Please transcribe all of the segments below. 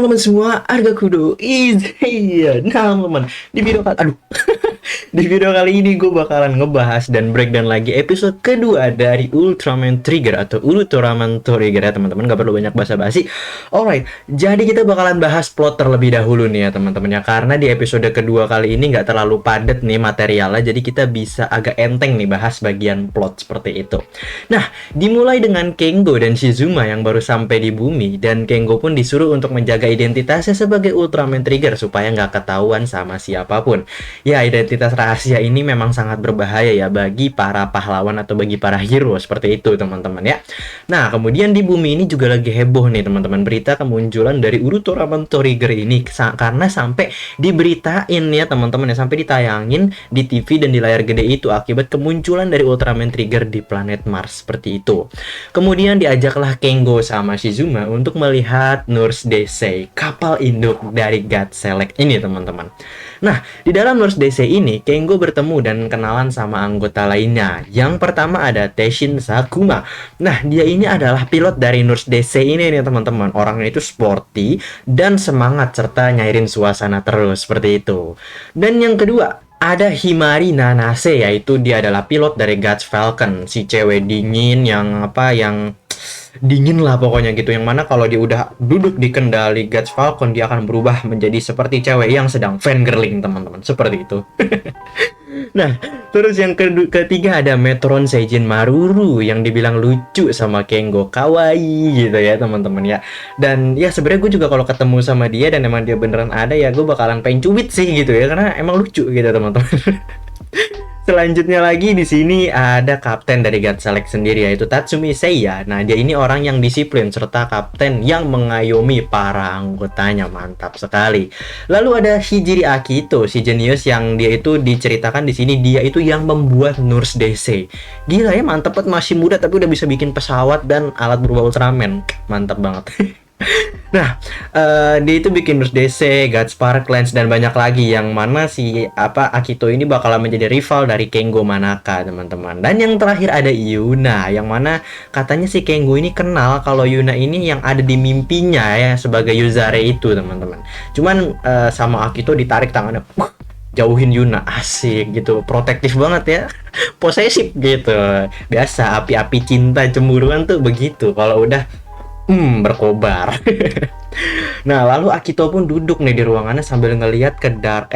teman-teman semua, Arga Kudo is here. Nah, teman-teman, di video kali di video kali ini gue bakalan ngebahas dan breakdown lagi episode kedua dari Ultraman Trigger atau Ultraman Trigger ya teman-teman, gak perlu banyak basa-basi. Alright, jadi kita bakalan bahas plot terlebih dahulu nih ya teman-teman ya, karena di episode kedua kali ini gak terlalu padat nih materialnya, jadi kita bisa agak enteng nih bahas bagian plot seperti itu. Nah, dimulai dengan Kengo dan Shizuma yang baru sampai di bumi, dan Kengo pun disuruh untuk menjaga identitasnya sebagai Ultraman Trigger supaya nggak ketahuan sama siapapun. Ya, identitas rahasia ini memang sangat berbahaya ya bagi para pahlawan atau bagi para hero seperti itu teman-teman ya. Nah, kemudian di bumi ini juga lagi heboh nih teman-teman, berita kemunculan dari Ultraman Trigger ini karena sampai diberitain ya teman-teman ya, sampai ditayangin di TV dan di layar gede itu akibat kemunculan dari Ultraman Trigger di planet Mars seperti itu. Kemudian diajaklah Kengo sama Shizuma untuk melihat Nurse Desei, kapal induk dari God Select ini teman-teman. Nah, di dalam Nurse Desei ini Kengo bertemu dan kenalan sama anggota lainnya. Yang pertama ada Teshin Sakuma. Nah, dia ini adalah pilot dari Nurse Desei ini nih teman-teman. Orangnya itu sporty dan semangat serta nyairin suasana terus seperti itu. Dan yang kedua ada Himari Nanase, yaitu dia adalah pilot dari God's Falcon, si cewek dingin yang dingin lah pokoknya gitu, yang mana kalau dia udah duduk di kendali God's Falcon dia akan berubah menjadi seperti cewek yang sedang fangirling teman-teman, seperti itu. Nah, terus yang ketiga ada Metron Seijin Maruru yang dibilang lucu sama Kengo, kawaii gitu ya teman-teman ya. Dan ya sebenarnya gue juga kalau ketemu sama dia dan emang dia beneran ada ya gue bakalan pengen cubit sih gitu ya, karena emang lucu gitu teman-teman. Selanjutnya lagi di sini ada kapten dari God Select sendiri, yaitu Tatsumi Seiya. Nah, dia ini orang yang disiplin serta kapten yang mengayomi para anggotanya. Mantap sekali. Lalu ada Hijiri Akito, si jenius yang dia itu diceritakan di sini dia itu yang membuat Nurse Desei. Gila ya, mantap banget, masih muda tapi udah bisa bikin pesawat dan alat berubah Ultraman. Mantap banget. Nah, dia itu bikin Nurse Desei, God Sparklance dan banyak lagi, yang mana si Akito ini bakalan menjadi rival dari Kengo Manaka teman-teman. Dan yang terakhir ada Yuna, yang mana katanya si Kengo ini kenal kalau Yuna ini yang ada di mimpinya ya sebagai Yuzare itu teman-teman. Cuman sama Akito ditarik tangannya, jauhin Yuna, asik gitu, protektif banget ya, posesif gitu. Biasa api-api cinta cemburuan tuh begitu kalau udah berkobar. Nah, lalu Akito pun duduk nih di ruangannya sambil ngelihat ke Dark,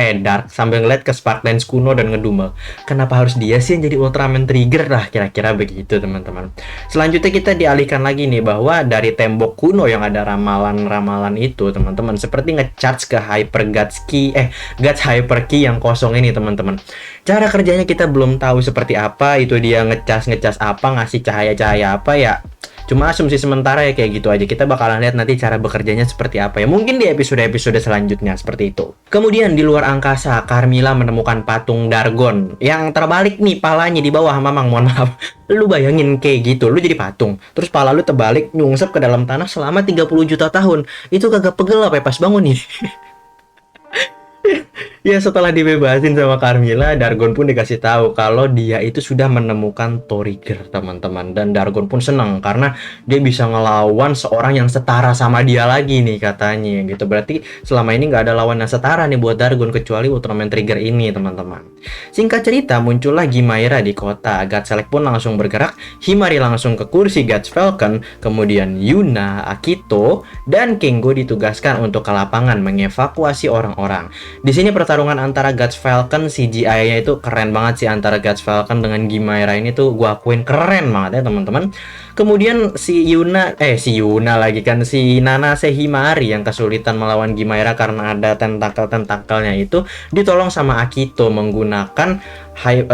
sambil ngeliat ke Sparklance kuno dan ngedumel. Kenapa harus dia sih yang jadi Ultraman Trigger lah, kira-kira begitu teman-teman. Selanjutnya kita dialihkan lagi nih bahwa dari tembok kuno yang ada ramalan-ramalan itu teman-teman, seperti ngecharge ke Hyper Guts Key, Guts Hyper Key yang kosong ini teman-teman. Cara kerjanya kita belum tahu seperti apa, itu dia ngecas apa, ngasih cahaya-cahaya apa ya. Cuma asumsi sementara ya kayak gitu aja. Kita bakalan lihat nanti cara bekerjanya seperti apa ya. Mungkin di episode-episode selanjutnya seperti itu. Kemudian di luar angkasa, Carmilla menemukan patung Dargon yang terbalik nih palanya di bawah. Mamang, mohon maaf. Lu bayangin kayak gitu, lu jadi patung, terus pala lu terbalik nyungsep ke dalam tanah selama 30 juta tahun. Itu kagak pegel apa ya pas bangun nih. Ya, setelah dibebasin sama Carmilla, Dargon pun dikasih tahu kalau dia itu sudah menemukan Trigger teman-teman, dan Dargon pun senang karena dia bisa ngelawan seorang yang setara sama dia lagi nih katanya gitu. Berarti selama ini nggak ada lawan yang setara nih buat Dargon kecuali Ultraman Trigger ini teman-teman. Singkat cerita, muncullah Gimaira di kota. God Select pun langsung bergerak, Himari langsung ke kursi God's Falcon, kemudian Yuna, Akito, dan Kengo ditugaskan untuk ke lapangan mengevakuasi orang-orang. Di sini pertarungan antara God's Falcon, CGI-nya itu keren banget sih antara God's Falcon dengan Gimaira ini tuh gua akuin keren banget ya teman-teman. Kemudian si Nanase Himari yang kesulitan melawan Gimaira karena ada tentakel-tentakelnya itu ditolong sama Akito menggunakan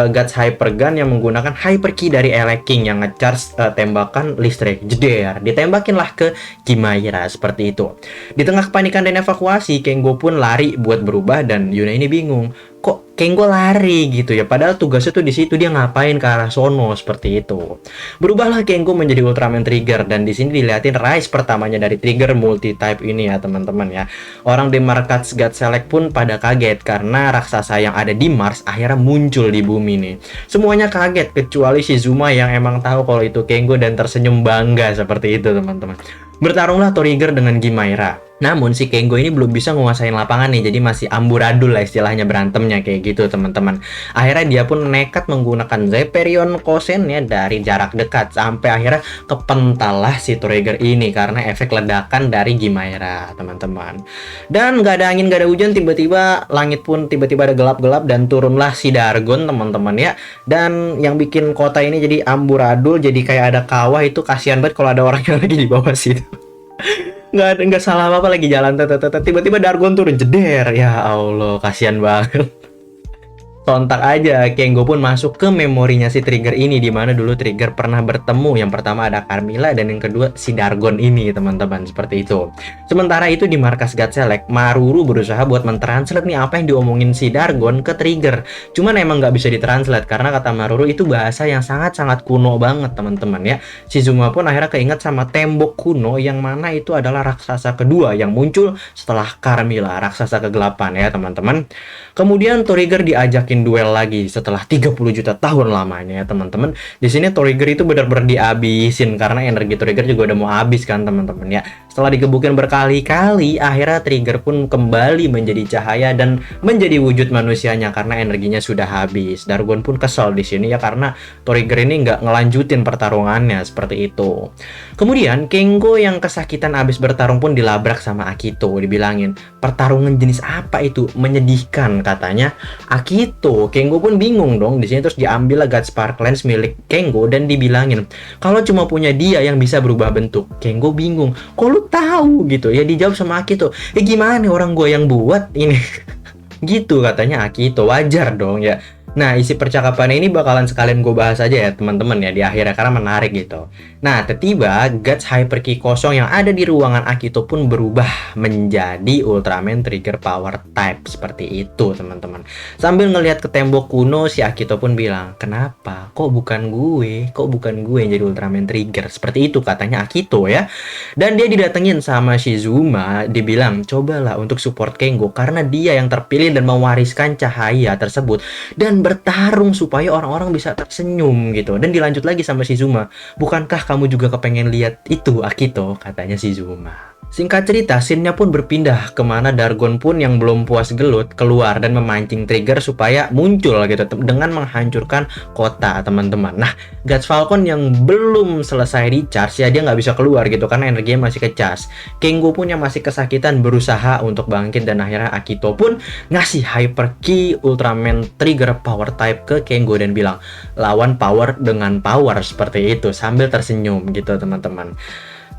God's Hyper Gun yang menggunakan Hyper Key dari Elec King yang ngecharge tembakan listrik. Jeder, ditembakinlah ke Gimaira seperti itu. Di tengah kepanikan dan evakuasi, Kengo pun lari buat berubah dan Yuna ini bingung. Kok Kengo lari gitu ya? Padahal tugasnya tuh di situ, dia ngapain ke arah sono seperti itu. Berubahlah Kengo menjadi Ultraman Trigger, dan di sini dilihatin rise pertamanya dari Trigger multi-type ini ya teman-teman ya. Orang di market God Select pun pada kaget karena raksasa yang ada di Mars akhirnya muncul di bumi nih. Semuanya kaget kecuali Shizuma yang emang tahu kalau itu Kengo dan tersenyum bangga seperti itu teman-teman. Bertarunglah Trigger dengan Gimaira. Namun si Kengo ini belum bisa nguasain lapangan nih, jadi masih amburadul lah istilahnya berantemnya kayak gitu teman-teman. Akhirnya dia pun nekat menggunakan Zepherion Kosen ya dari jarak dekat sampai akhirnya kepental lah si Trigger ini karena efek ledakan dari Gimaira teman-teman. Dan nggak ada angin nggak ada hujan, tiba-tiba langit pun tiba-tiba ada gelap-gelap dan turunlah si Dargon teman-teman ya. Dan yang bikin kota ini jadi amburadul, jadi kayak ada kawah, itu kasihan banget kalau ada orang yang lagi di bawah situ. Nggak salah apa apa, lagi jalan tiba-tiba Dargon turun jeder, ya Allah kasihan banget. Sontak aja Kengo pun masuk ke memorinya si Trigger ini, di mana dulu Trigger pernah bertemu. Yang pertama ada Carmilla dan yang kedua si Dargon ini teman-teman, seperti itu. Sementara itu di markas God Select, Maruru berusaha buat mentranslate nih apa yang diomongin si Dargon ke Trigger. Cuman emang nggak bisa ditranslate karena kata Maruru itu bahasa yang sangat-sangat kuno banget teman-teman ya. Shizuma pun akhirnya keinget sama tembok kuno yang mana itu adalah raksasa kedua yang muncul setelah Carmilla, raksasa kegelapan ya teman-teman. Kemudian Trigger diajakin duel lagi setelah 30 juta tahun lamanya ya teman-teman. Di sini Trigger itu benar-benar dihabisin karena energi Trigger juga udah mau habis kan teman-teman ya. Setelah digebukin berkali-kali, akhirnya Trigger pun kembali menjadi cahaya dan menjadi wujud manusianya karena energinya sudah habis. Dargon pun kesel di sini ya karena Trigger ini nggak ngelanjutin pertarungannya seperti itu. Kemudian Kengo yang kesakitan abis bertarung pun dilabrak sama Akito. Dibilangin, pertarungan jenis apa itu? Menyedihkan katanya Akito. Kengo pun bingung dong di sini, terus diambil God Spark Lens milik Kengo dan dibilangin kalau cuma punya dia yang bisa berubah bentuk. Kengo bingung, kok lu tahu gitu ya? Dijawab sama Akito, gimana orang gue yang buat ini. Gitu katanya Akito, wajar dong ya. Nah, isi percakapan ini bakalan sekalian gue bahas aja ya teman-teman ya di akhirnya karena menarik gitu. Nah, tiba-tiba Guts Hyperkey kosong yang ada di ruangan Akito pun berubah menjadi Ultraman Trigger Power Type seperti itu teman-teman. Sambil ngelihat ke tembok kuno, si Akito pun bilang, kenapa? Kok bukan gue? Kok bukan gue yang jadi Ultraman Trigger? Seperti itu katanya Akito ya. Dan dia didatengin sama Shizuma, dibilang cobalah untuk support Kengo karena dia yang terpilih dan mewariskan cahaya tersebut dan bertarung supaya orang-orang bisa tersenyum gitu. Dan dilanjut lagi sama Shizuma, bukankah kamu juga kepengen lihat itu Akito? Katanya Shizuma. Singkat cerita, scene-nya pun berpindah kemana Dargon pun yang belum puas gelut keluar dan memancing Trigger supaya muncul gitu dengan menghancurkan kota teman-teman. Nah, Guts Falcon yang belum selesai recharge ya dia nggak bisa keluar gitu karena energinya masih kecas. Kengo pun yang masih kesakitan berusaha untuk bangkit dan akhirnya Akito pun ngasih Hyper Key Ultraman Trigger Power Type ke Kengo dan bilang lawan power dengan power seperti itu sambil tersenyum gitu teman-teman.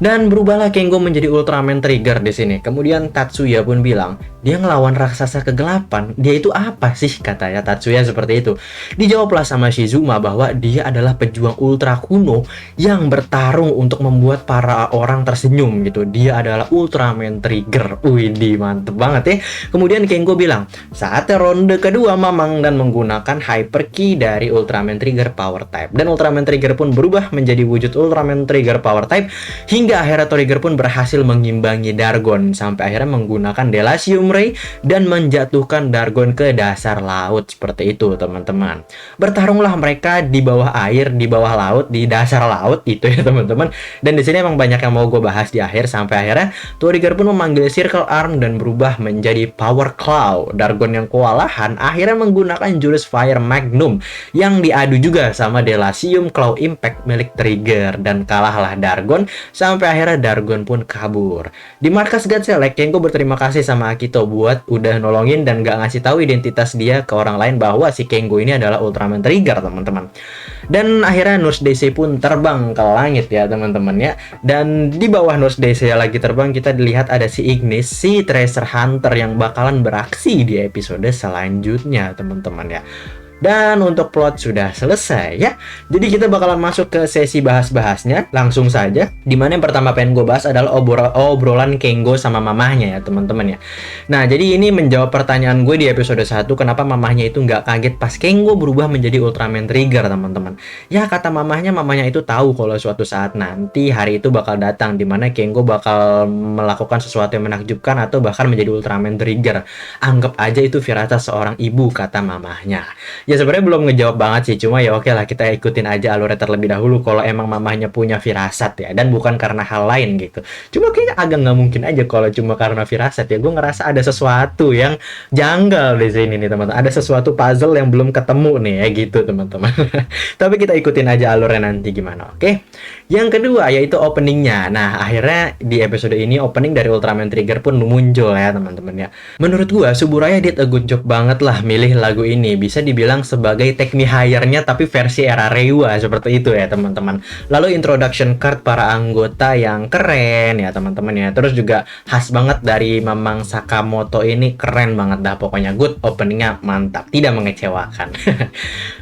Dan berubahlah Kengo menjadi Ultraman Trigger di sini. Kemudian Tatsuya pun bilang, dia ngelawan raksasa kegelapan. Dia itu apa sih? Katanya Tatsuya seperti itu. Dijawablah sama Shizuma bahwa dia adalah pejuang ultra kuno yang bertarung untuk membuat para orang tersenyum gitu. Dia adalah Ultraman Trigger. Widih, mantep banget ya. Kemudian Kengo bilang, saatnya ronde kedua Mamang dan menggunakan Hyper Key dari Ultraman Trigger Power Type. Dan Ultraman Trigger pun berubah menjadi wujud Ultraman Trigger Power Type hingga akhirnya Trigger pun berhasil mengimbangi Dargon sampai akhirnya menggunakan Delasium Ray dan menjatuhkan Dargon ke dasar laut seperti itu teman-teman. Bertarunglah mereka di bawah air, di bawah laut, di dasar laut itu ya teman-teman. Dan di sini emang banyak yang mau gue bahas di akhir sampai akhirnya Trigger pun memanggil Circle Arm dan berubah menjadi Power Claw. Dargon yang kewalahan akhirnya menggunakan jurus Fire Magnum yang diadu juga sama Delasium Claw Impact milik Trigger dan kalahlah Dargon sampai akhirnya Dargon pun kabur. Di markas God Select, Kengo berterima kasih sama Akito buat udah nolongin dan gak ngasih tahu identitas dia ke orang lain bahwa si Kengo ini adalah Ultraman Trigger teman-teman. Dan akhirnya Nurse Daisy pun terbang ke langit ya teman-teman ya. Dan di bawah Nurse Daisy lagi terbang kita dilihat ada si Ignis, si Treasure Hunter yang bakalan beraksi di episode selanjutnya teman-teman ya. Dan untuk plot sudah selesai ya. Jadi kita bakalan masuk ke sesi bahas-bahasnya langsung saja. Dimana yang pertama pengen gue bahas adalah obrolan Kengo sama mamahnya ya teman-teman ya. Nah jadi ini menjawab pertanyaan gue di episode 1, kenapa mamahnya itu nggak kaget pas Kengo berubah menjadi Ultraman Trigger teman-teman. Ya kata mamahnya itu tahu kalau suatu saat nanti hari itu bakal datang dimana Kengo bakal melakukan sesuatu yang menakjubkan atau bahkan menjadi Ultraman Trigger. Anggap aja itu firasat seorang ibu kata mamahnya. Ya sebenarnya belum ngejawab banget sih, cuma ya oke lah kita ikutin aja alurnya terlebih dahulu kalau emang mamahnya punya firasat ya, dan bukan karena hal lain gitu. Cuma kayaknya agak nggak mungkin aja kalau cuma karena firasat ya. Gue ngerasa ada sesuatu yang janggal di sini nih teman-teman. Ada sesuatu puzzle yang belum ketemu nih ya gitu teman-teman. Tapi kita ikutin aja alurnya nanti gimana, oke? Yang kedua yaitu openingnya. Nah akhirnya di episode ini opening dari Ultraman Trigger pun muncul ya teman-teman ya. Menurut gua Suburaya did a good job banget lah milih lagu ini. Bisa dibilang sebagai Take Me Higher-nya tapi versi era Reiwa seperti itu ya teman-teman. Lalu introduction card para anggota yang keren ya teman-teman ya. Terus juga khas banget dari Mamang Sakamoto ini, keren banget dah pokoknya. Good openingnya, mantap, tidak mengecewakan.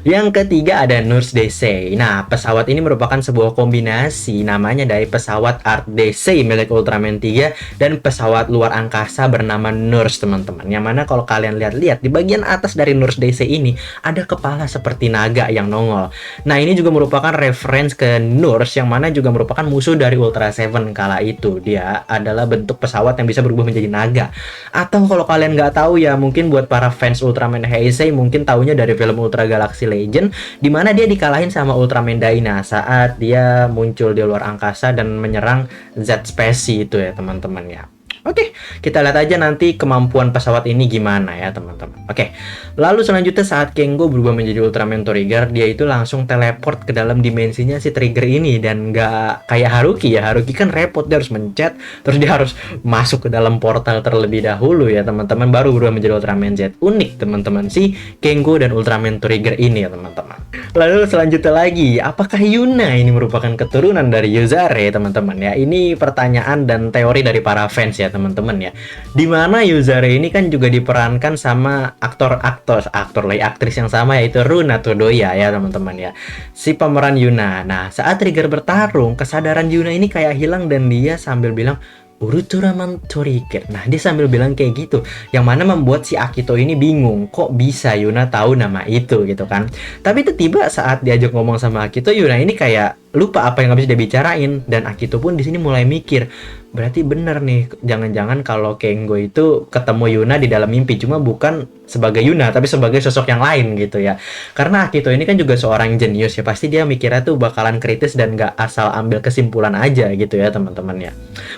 Yang ketiga ada Nurse DC. Nah pesawat ini merupakan sebuah kombinasi namanya dari pesawat Art DC milik Ultraman 3 dan pesawat luar angkasa bernama Nurse teman-teman. Yang mana kalau kalian lihat-lihat di bagian atas dari Nurse DC ini ada kepala seperti naga yang nongol. Nah ini juga merupakan reference ke Nurse yang mana juga merupakan musuh dari Ultra Seven kala itu. Dia adalah bentuk pesawat yang bisa berubah menjadi naga. Atau kalau kalian nggak tahu ya mungkin buat para fans Ultraman Heisei mungkin taunya dari film Ultra Galaxy Legend, di mana dia dikalahin sama Ultraman Dyna saat dia muncul di luar angkasa dan menyerang Z Specie itu ya teman-teman ya. Oke, kita lihat aja nanti kemampuan pesawat ini gimana ya teman-teman. Oke, lalu selanjutnya saat Kengo berubah menjadi Ultraman Trigger, dia itu langsung teleport ke dalam dimensinya si Trigger ini. Dan nggak kayak Haruki ya, Haruki kan repot, dia harus mencet, terus dia harus masuk ke dalam portal terlebih dahulu ya teman-teman, baru berubah menjadi Ultraman Z. Unik teman-teman si Kengo dan Ultraman Trigger ini ya teman-teman. Lalu selanjutnya lagi, apakah Yuna ini merupakan keturunan dari Yuzare teman-teman ya? Ini pertanyaan dan teori dari para fans ya teman-teman ya. Dimana Yuzare ini kan juga diperankan sama aktris yang sama yaitu Runa Todoya ya teman-teman ya. Si pemeran Yuna. Nah, saat Trigger bertarung, kesadaran Yuna ini kayak hilang dan dia sambil bilang Ultraman Trigger. Nah, dia sambil bilang kayak gitu, yang mana membuat si Akito ini bingung, kok bisa Yuna tahu nama itu gitu kan. Tapi tiba-tiba saat diajak ngomong sama Akito, Yuna ini kayak lupa apa yang habis dia bicarain, dan Akito pun di sini mulai mikir, berarti bener nih, jangan-jangan kalau Kengo itu ketemu Yuna di dalam mimpi, cuma bukan sebagai Yuna tapi sebagai sosok yang lain gitu ya. Karena Akito ini kan juga seorang jenius ya, pasti dia mikirnya tuh bakalan kritis dan gak asal ambil kesimpulan aja gitu ya teman-teman ya.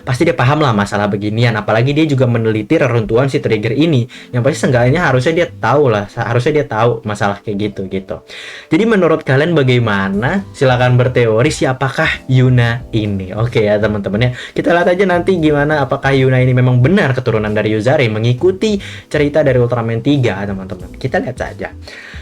Pasti dia paham lah masalah beginian, apalagi dia juga meneliti reruntuhan si Trigger ini, yang pasti seenggaknya harusnya dia tahu lah, harusnya dia tahu masalah kayak gitu. Jadi menurut kalian bagaimana? Silakan berteori siapakah Yuna ini. Oke ya teman-teman ya, kita lihat aja nanti gimana, apakah Yuna ini memang benar keturunan dari Yuzare mengikuti cerita dari Ultraman 3 teman-teman. Kita lihat saja.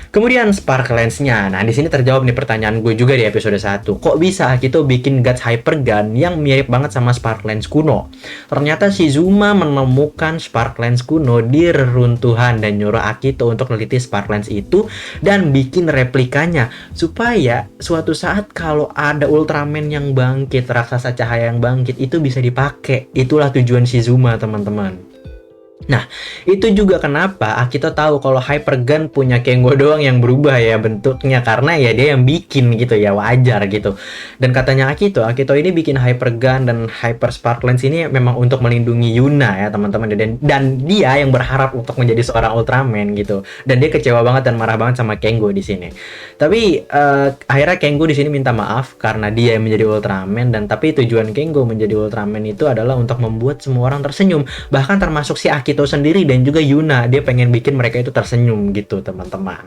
Kemudian Spark Lens-nya. Nah, di sini terjawab nih pertanyaan gue juga di episode 1. Kok bisa Akito bikin Guts Hyper Gun yang mirip banget sama Spark Lens kuno? Ternyata Shizuma menemukan Spark Lens kuno di reruntuhan dan nyuruh Akito untuk neliti Spark Lens itu dan bikin replikanya supaya suatu saat kalau ada Ultraman yang bangkit, raksasa cahaya yang bangkit, itu bisa dipakai. Itulah tujuan Shizuma, teman-teman. Nah, itu juga kenapa Akito tahu kalau Hyper Gun punya Kengo doang yang berubah ya bentuknya, karena ya dia yang bikin gitu ya, wajar gitu. Dan katanya Akito ini bikin Hyper Gun dan Hyper Spark Lens ini memang untuk melindungi Yuna ya teman-teman, dan dia yang berharap untuk menjadi seorang Ultraman gitu. Dan dia kecewa banget dan marah banget sama Kengo di sini. Tapi akhirnya Kengo di sini minta maaf karena dia yang menjadi Ultraman, dan tapi tujuan Kengo menjadi Ultraman itu adalah untuk membuat semua orang tersenyum, bahkan termasuk si Akito sendiri dan juga Yuna. Dia pengen bikin mereka itu tersenyum gitu teman-teman.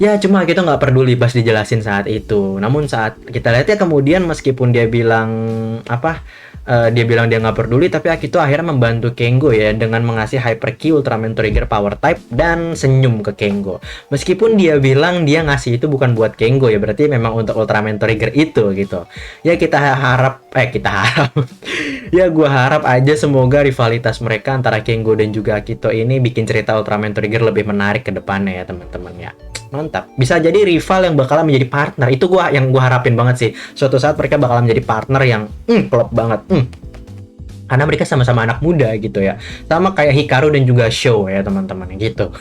Ya cuma Akito nggak peduli pas dijelasin saat itu. Namun saat kita lihat ya kemudian, meskipun dia bilang dia bilang dia nggak peduli, tapi Akito akhirnya membantu Kengo ya dengan mengasih Hyper Key Ultraman Trigger Power Type dan senyum ke Kengo. Meskipun dia bilang dia ngasih itu bukan buat Kengo ya, berarti memang untuk Ultraman Trigger itu gitu. Ya kita harap ya gua harap aja semoga rivalitas mereka antara Kengo dan juga Akito ini bikin cerita Ultraman Trigger lebih menarik ke depannya ya teman-teman ya. Mantap, bisa jadi rival yang bakalan menjadi partner. Itu yang gua harapin banget sih, suatu saat mereka bakalan menjadi partner yang klop banget. karena mereka sama-sama anak muda gitu ya, sama kayak Hikaru dan juga Sho ya teman-teman gitu.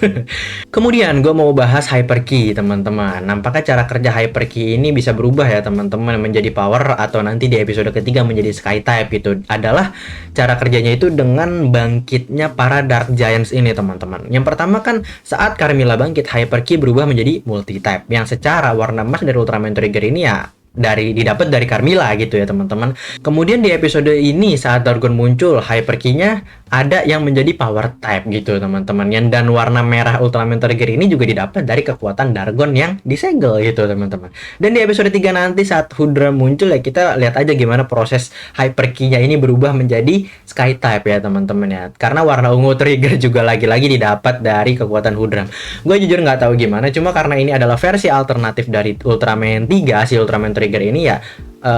Kemudian gue mau bahas Hyperkey teman-teman. Nampaknya cara kerja Hyperkey ini bisa berubah ya teman-teman, menjadi power atau nanti di episode ketiga menjadi Sky Type gitu. Adalah cara kerjanya itu dengan bangkitnya para Dark Giants ini teman-teman. Yang pertama kan saat Carmilla bangkit, Hyperkey berubah menjadi multi type yang secara warna emas dari Ultraman Trigger ini ya didapat dari Carmilla gitu ya teman-teman. Kemudian di episode ini saat Dargon muncul, Hyperkey-nya ada yang menjadi power type gitu teman-teman. Dan warna merah Ultraman Trigger ini juga didapat dari kekuatan Dargon yang disegel gitu teman-teman. Dan di episode 3 nanti saat Hudra muncul ya, kita lihat aja gimana proses Hyperkey-nya ini berubah menjadi Sky type ya teman-teman ya. Karena warna ungu Trigger juga lagi-lagi didapat dari kekuatan Hudra. Gue jujur nggak tahu gimana, cuma karena ini adalah versi alternatif dari Ultraman 3, si Ultraman Trigger ini ya,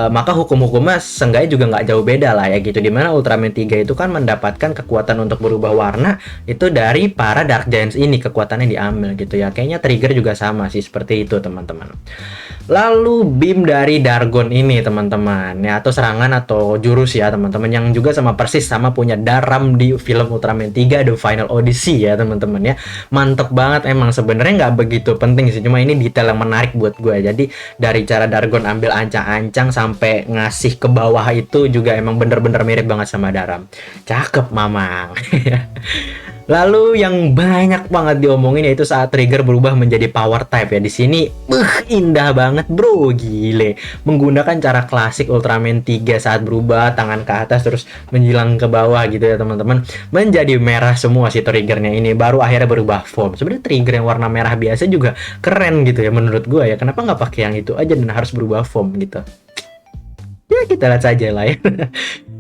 maka hukum-hukumnya seenggaknya juga nggak jauh beda lah ya gitu. Dimana Ultraman 3 itu kan mendapatkan kekuatan untuk berubah warna itu dari para Dark Giants ini, kekuatannya diambil gitu ya. Kayaknya Trigger juga sama sih seperti itu teman-teman. Lalu beam dari Dargon ini teman-teman ya, atau serangan atau jurus ya teman-teman, yang juga sama persis sama punya Daram di film Ultraman 3 The Final Odyssey ya teman-teman ya. Mantep banget emang, sebenarnya nggak begitu penting sih, cuma ini detail yang menarik buat gue. Jadi dari cara Dargon ambil ancang-ancang sampai ngasih ke bawah itu juga emang bener-bener mirip banget sama Daram. Cakep mamang. Lalu yang banyak banget diomongin yaitu saat Trigger berubah menjadi power type ya. Di sini indah banget bro, gile. Menggunakan cara klasik Ultraman 3 saat berubah tangan ke atas terus menjilang ke bawah gitu ya teman-teman. Menjadi merah semua si Triggernya ini, baru akhirnya berubah form. Sebenarnya Trigger yang warna merah biasa juga keren gitu ya menurut gue ya. Kenapa nggak pakai yang itu aja dan harus berubah form gitu? Ya kita lihat saja lah ya.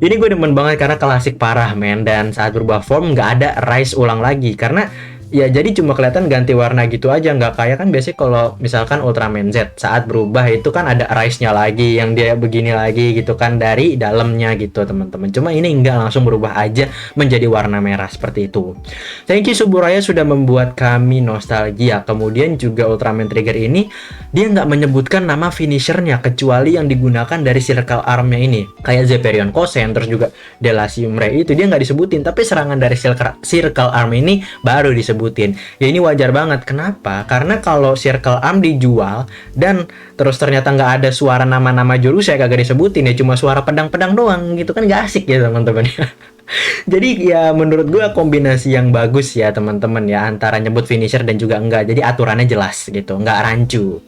Ini gue demen banget karena klasik parah men, dan saat berubah form nggak ada rise ulang lagi karena ya jadi cuma kelihatan ganti warna gitu aja, nggak kayak kan biasanya kalau misalkan Ultraman Z saat berubah itu kan ada rise-nya lagi yang dia begini lagi gitu kan dari dalamnya gitu teman-teman. Cuma ini nggak, langsung berubah aja menjadi warna merah seperti itu. Thank you Suburaya sudah membuat kami nostalgia. Kemudian juga Ultraman Trigger ini dia nggak menyebutkan nama finishernya kecuali yang digunakan dari Circle Arm-nya ini, kayak Zeperion Kosen terus juga Delasium Ray itu dia nggak disebutin, tapi serangan dari Circle Arm ini baru disebutin. Ya ini wajar banget. Kenapa? Karena kalau Circle Arm dijual dan terus ternyata nggak ada suara nama-nama jurus saya kagak disebutin ya, cuma suara pedang-pedang doang gitu kan, nggak asik ya teman-teman ya. Jadi ya menurut gue kombinasi yang bagus ya teman-teman ya, antara nyebut finisher dan juga enggak. Jadi aturannya jelas gitu, nggak rancu.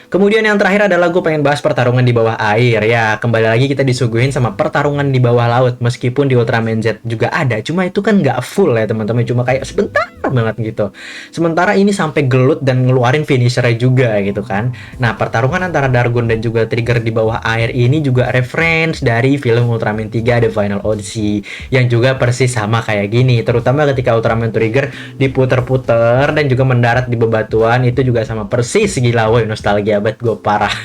Kemudian yang terakhir adalah gue pengen bahas pertarungan di bawah air ya. Kembali lagi kita disuguhin sama pertarungan di bawah laut. Meskipun di Ultraman Z juga ada, cuma itu kan nggak full ya teman-teman, cuma kayak sebentar banget gitu. Sementara ini sampai gelut dan ngeluarin finishernya juga gitu kan. Nah pertarungan antara Dargon dan juga Trigger di bawah air ini juga reference dari film Ultraman 3 The Final Odyssey, yang juga persis sama kayak gini. Terutama ketika Ultraman Trigger diputer-puter dan juga mendarat di bebatuan, itu juga sama persis. Gila woy, nostalgia banget gue parah.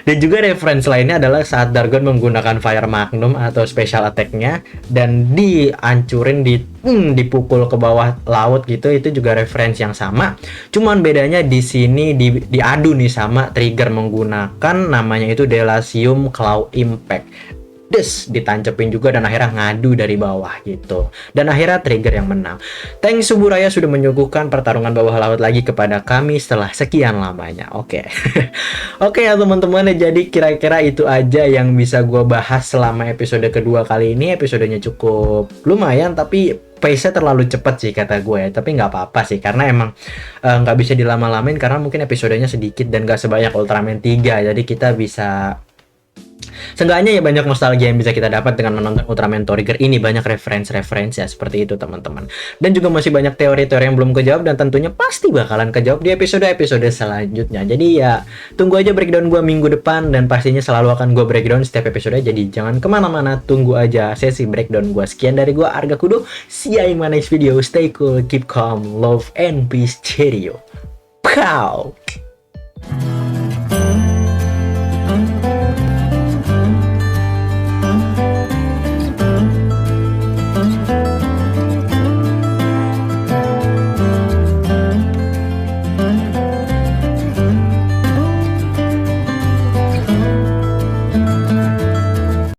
Dan juga reference lainnya adalah saat Dargon menggunakan Fire Magnum atau special attack-nya dan dihancurin, dipukul ke bawah laut gitu, itu juga reference yang sama. Cuman bedanya di sini diadu nih sama Trigger menggunakan namanya itu Delasium Claw Impact. Ditancepin juga dan akhirnya ngadu dari bawah gitu. Dan akhirnya Trigger yang menang. Thanks Suburaya sudah menyuguhkan pertarungan bawah laut lagi kepada kami setelah sekian lamanya. Oke. Oke ya teman-teman, jadi kira-kira itu aja yang bisa gue bahas selama episode kedua kali ini. Episodenya cukup lumayan tapi pace-nya terlalu cepat sih kata gue ya. Tapi nggak apa-apa sih, karena emang nggak bisa dilama-lamain karena mungkin episodenya sedikit dan nggak sebanyak Ultraman 3. Jadi kita bisa, seenggaknya ya banyak nostalgia yang bisa kita dapat dengan menonton Ultraman Trigger ini. Banyak referensi ya seperti itu teman-teman. Dan juga masih banyak teori-teori yang belum kejawab dan tentunya pasti bakalan kejawab di episode-episode selanjutnya. Jadi ya tunggu aja breakdown gue minggu depan, dan pastinya selalu akan gue breakdown setiap episode. Jadi jangan kemana-mana, tunggu aja sesi breakdown gue. Sekian dari gue Arga Kudo. See you in my next video. Stay cool, keep calm, love and peace. Cheerio. Pow.